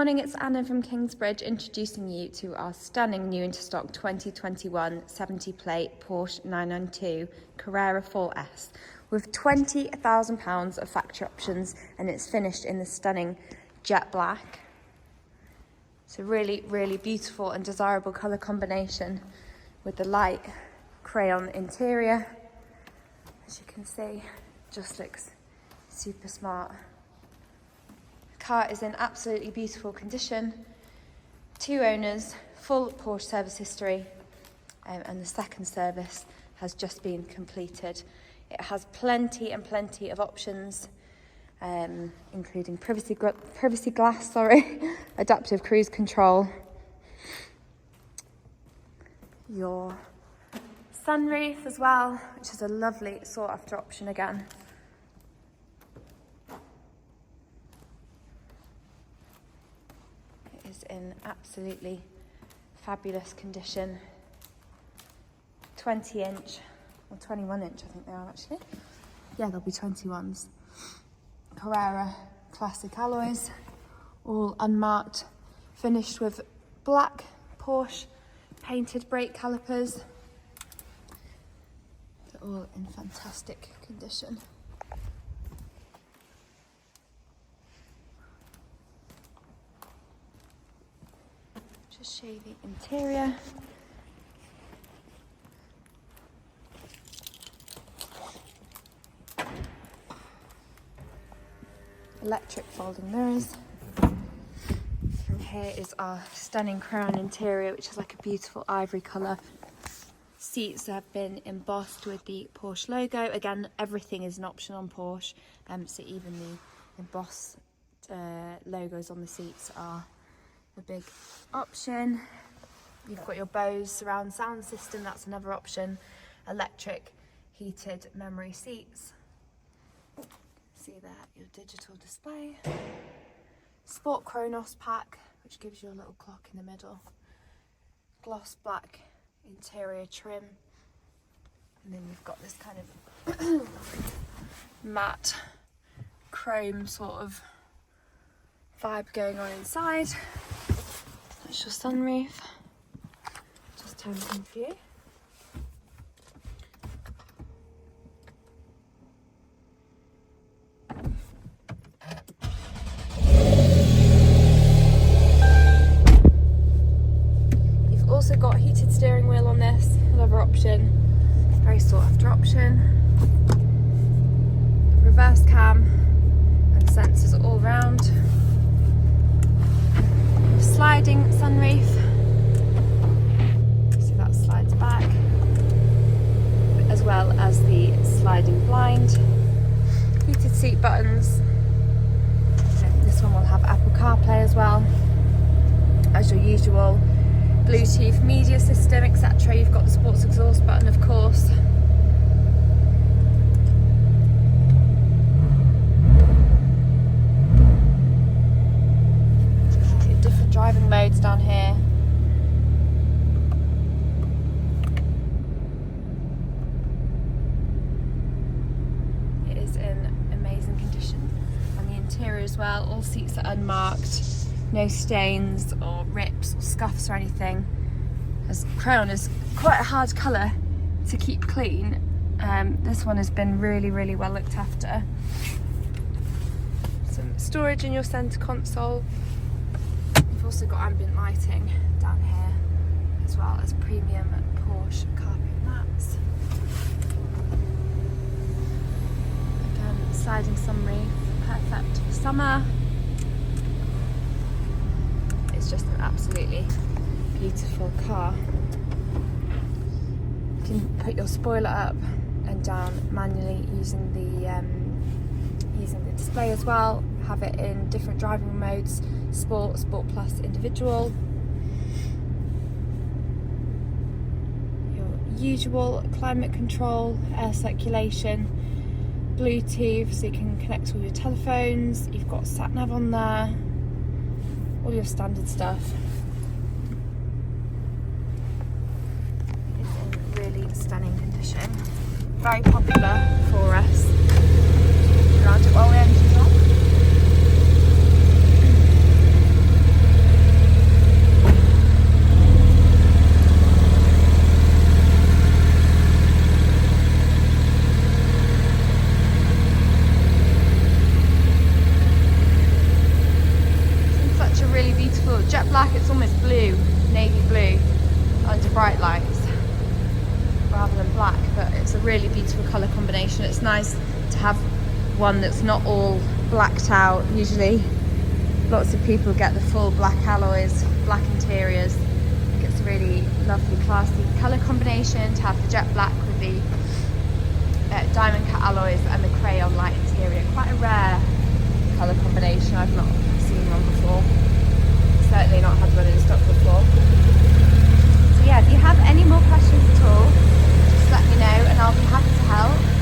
Morning, it's Anna from Kingsbridge introducing you to our stunning new into stock 2021 70 plate Porsche 992 Carrera 4S with £20,000 of factory options, and it's finished in the stunning jet black. It's a really, really beautiful and desirable colour combination with the light crayon interior. As you can see, just looks super smart. Car is in absolutely beautiful condition. 2 owners, full Porsche service history, and the second service has just been completed. It has plenty of options, including privacy glass, adaptive cruise control, your sunroof as well, which is a lovely sought after option again. Is in absolutely fabulous condition. 20 inch or 21 inch, I think they are actually. Yeah, they'll be 21s. Carrera classic alloys, all unmarked, finished with black Porsche painted brake calipers. They're all in fantastic condition. Just show you the interior. Electric folding mirrors. And here is our stunning Crayon interior, which is like a beautiful ivory colour. Seats have been embossed with the Porsche logo. Again, everything is an option on Porsche, so even the embossed logos on the seats are a big option. You've got your Bose surround sound system, that's another option. Electric heated memory seats. See there, your digital display. Sport Chronos pack, which gives you a little clock in the middle. Gloss black interior trim. And then you've got this kind of matte chrome sort of vibe going on inside. That's your sunroof. Just turn it in for you. You've also got heated steering wheel on this, another option, very sought after option. Reverse cam and sensors all round. Sliding sunroof, so that slides back, as well as the sliding blind. Heated seat buttons. And this one will have Apple CarPlay as well, as your usual. Bluetooth media system, etc. You've got the sports exhaust button, of course. Driving modes down here. It is in amazing condition. And the interior as well, all seats are unmarked, no stains or rips or scuffs or anything. As Crayon is quite a hard colour to keep clean, this one has been really well looked after. Some storage in your centre console. You've also got ambient lighting down here, as well as premium Porsche carpet mats. Again, sliding sunroof, perfect for summer. It's just an absolutely beautiful car. You can put your spoiler up and down manually using the display as well. Have it in different driving modes: Sport, Sport Plus, Individual. Your usual climate control, air circulation, Bluetooth, so you can connect all your telephones. You've got sat nav on there, all your standard stuff. It's in really stunning condition. Very popular for us. Around it while the engine's on. beautiful jet black. It's almost blue, navy blue, under bright lights rather than black, but it's a really beautiful colour combination. It's nice to have one that's not all blacked out. Usually lots of people get the full black alloys, black interiors. I think it's a really lovely, classy colour combination to have the jet black with the diamond cut alloys and the crayon light interior. Quite a rare colour combination. I've not seen one before. Certainly not had one in stock before. So yeah, if you have any more questions at all, just let me know and I'll be happy to help.